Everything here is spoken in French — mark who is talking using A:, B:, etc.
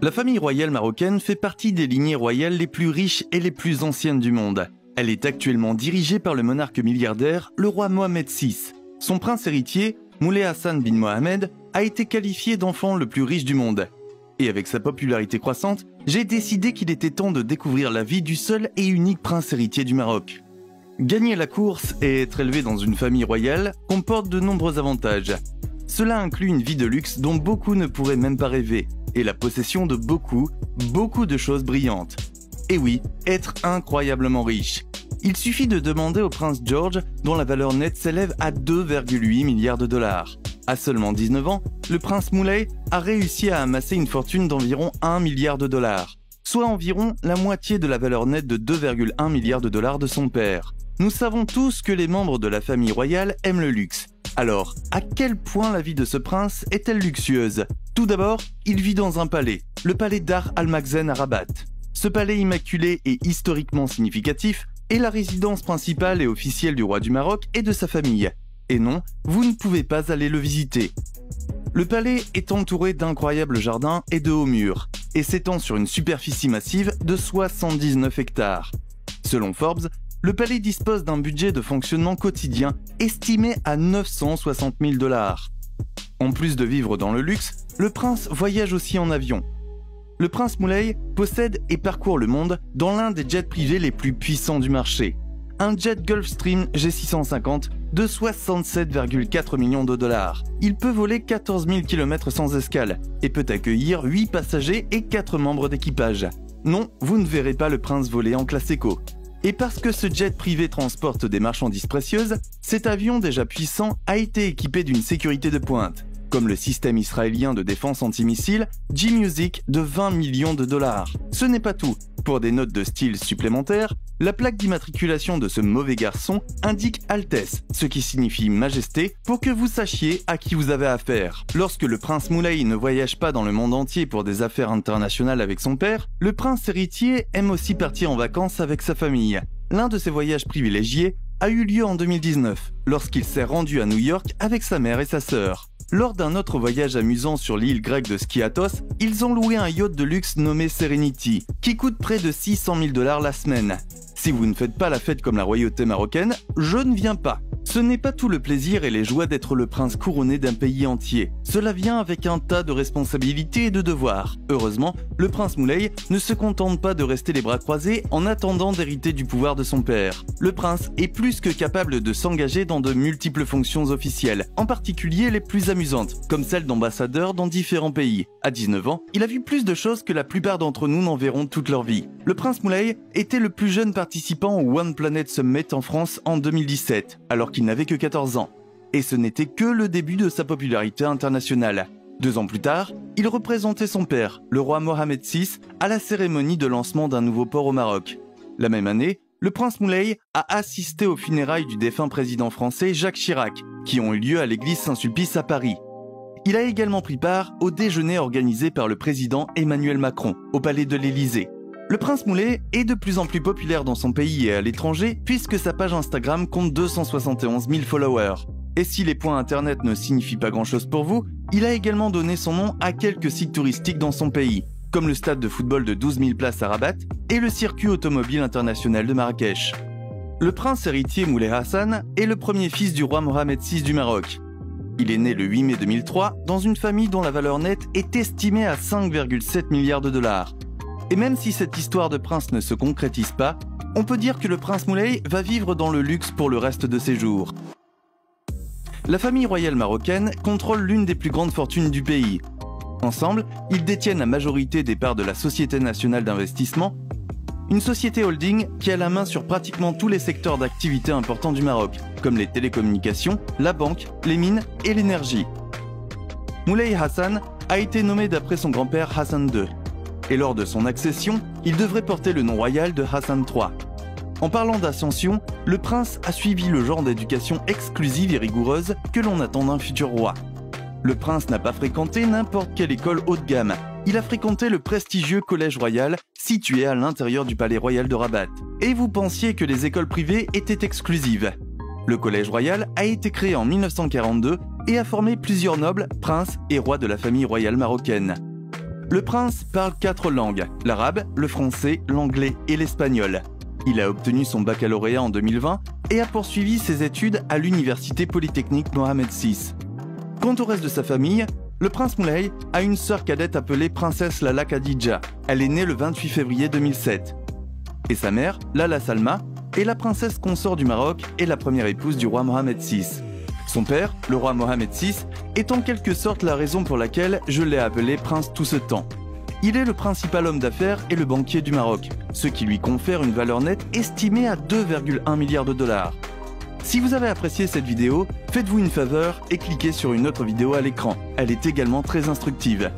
A: La famille royale marocaine fait partie des lignées royales les plus riches et les plus anciennes du monde. Elle est actuellement dirigée par le monarque milliardaire, le roi Mohamed VI. Son prince héritier, Moulay Hassan bin Mohamed, a été qualifié d'enfant le plus riche du monde. Et avec sa popularité croissante, j'ai décidé qu'il était temps de découvrir la vie du seul et unique prince héritier du Maroc. Gagner la course et être élevé dans une famille royale comporte de nombreux avantages. Cela inclut une vie de luxe dont beaucoup ne pourraient même pas rêver, et la possession de beaucoup de choses brillantes. Et oui, être incroyablement riche. Il suffit de demander au prince George, dont la valeur nette s'élève à 2,8 milliards de dollars. À seulement 19 ans, le prince Moulay a réussi à amasser une fortune d'environ 1 milliard de dollars, soit environ la moitié de la valeur nette de 2,1 milliards de dollars de son père. Nous savons tous que les membres de la famille royale aiment le luxe. Alors, à quel point la vie de ce prince est-elle luxueuse? Tout d'abord, il vit dans un palais, le palais Dar al-Makhzen à Rabat. Ce palais immaculé et historiquement significatif est la résidence principale et officielle du roi du Maroc et de sa famille. Et non, vous ne pouvez pas aller le visiter. Le palais est entouré d'incroyables jardins et de hauts murs, et s'étend sur une superficie massive de 79 hectares. Selon Forbes, le palais dispose d'un budget de fonctionnement quotidien estimé à 960 000 dollars. En plus de vivre dans le luxe, le prince voyage aussi en avion. Le prince Moulay possède et parcourt le monde dans l'un des jets privés les plus puissants du marché. Un jet Gulfstream G650 de 67,4 millions de dollars. Il peut voler 14 000 km sans escale et peut accueillir 8 passagers et 4 membres d'équipage. Non, vous ne verrez pas le prince voler en classe éco. Et parce que ce jet privé transporte des marchandises précieuses, cet avion déjà puissant a été équipé d'une sécurité de pointe, comme le système israélien de défense antimissile G-Music de 20 millions de dollars. Ce n'est pas tout. Pour des notes de style supplémentaires, la plaque d'immatriculation de ce mauvais garçon indique Altesse, ce qui signifie majesté, pour que vous sachiez à qui vous avez affaire. Lorsque le prince Moulay ne voyage pas dans le monde entier pour des affaires internationales avec son père, le prince héritier aime aussi partir en vacances avec sa famille. L'un de ses voyages privilégiés a eu lieu en 2019, lorsqu'il s'est rendu à New York avec sa mère et sa sœur. Lors d'un autre voyage amusant sur l'île grecque de Skiathos, ils ont loué un yacht de luxe nommé Serenity, qui coûte près de 600 000 dollars la semaine. Si vous ne faites pas la fête comme la royauté marocaine, je ne viens pas. Ce n'est pas tout le plaisir et les joies d'être le prince couronné d'un pays entier. Cela vient avec un tas de responsabilités et de devoirs. Heureusement, le prince Moulay ne se contente pas de rester les bras croisés en attendant d'hériter du pouvoir de son père. Le prince est plus que capable de s'engager dans de multiples fonctions officielles, en particulier les plus amusantes, comme celle d'ambassadeur dans différents pays. À 19 ans, il a vu plus de choses que la plupart d'entre nous n'en verront toute leur vie. Le prince Moulay était le plus jeune participant au One Planet Summit en France en 2017, alors qu'il n'avait que 14 ans. Et ce n'était que le début de sa popularité internationale. 2 ans plus tard, il représentait son père, le roi Mohamed VI, à la cérémonie de lancement d'un nouveau port au Maroc. La même année, le prince Moulay a assisté aux funérailles du défunt président français Jacques Chirac, qui ont eu lieu à l'église Saint-Sulpice à Paris. Il a également pris part au déjeuner organisé par le président Emmanuel Macron, au palais de l'Élysée. Le prince Moulay est de plus en plus populaire dans son pays et à l'étranger puisque sa page Instagram compte 271 000 followers. Et si les points internet ne signifient pas grand-chose pour vous, il a également donné son nom à quelques sites touristiques dans son pays, comme le stade de football de 12 000 places à Rabat et le circuit automobile international de Marrakech. Le prince héritier Moulay Hassan est le premier fils du roi Mohamed VI du Maroc. Il est né le 8 mai 2003 dans une famille dont la valeur nette est estimée à 5,7 milliards de dollars. Et même si cette histoire de prince ne se concrétise pas, on peut dire que le prince Moulay va vivre dans le luxe pour le reste de ses jours. La famille royale marocaine contrôle l'une des plus grandes fortunes du pays. Ensemble, ils détiennent la majorité des parts de la Société nationale d'investissement, une société holding qui a la main sur pratiquement tous les secteurs d'activité importants du Maroc, comme les télécommunications, la banque, les mines et l'énergie. Moulay Hassan a été nommé d'après son grand-père Hassan II. Et lors de son accession, il devrait porter le nom royal de Hassan III. En parlant d'ascension, le prince a suivi le genre d'éducation exclusive et rigoureuse que l'on attend d'un futur roi. Le prince n'a pas fréquenté n'importe quelle école haut de gamme. Il a fréquenté le prestigieux Collège Royal, situé à l'intérieur du palais royal de Rabat. Et vous pensiez que les écoles privées étaient exclusives. Le Collège Royal a été créé en 1942 et a formé plusieurs nobles, princes et rois de la famille royale marocaine. Le prince parle 4 langues, l'arabe, le français, l'anglais et l'espagnol. Il a obtenu son baccalauréat en 2020 et a poursuivi ses études à l'université polytechnique Mohammed VI. Quant au reste de sa famille, le prince Moulay a une sœur cadette appelée princesse Lala Khadija. Elle est née le 28 février 2007. Et sa mère, Lala Salma, est la princesse consort du Maroc et la première épouse du roi Mohammed VI. Son père, le roi Mohammed VI, est en quelque sorte la raison pour laquelle je l'ai appelé prince tout ce temps. Il est le principal homme d'affaires et le banquier du Maroc, ce qui lui confère une valeur nette estimée à 2,1 milliards de dollars. Si vous avez apprécié cette vidéo, faites-vous une faveur et cliquez sur une autre vidéo à l'écran. Elle est également très instructive.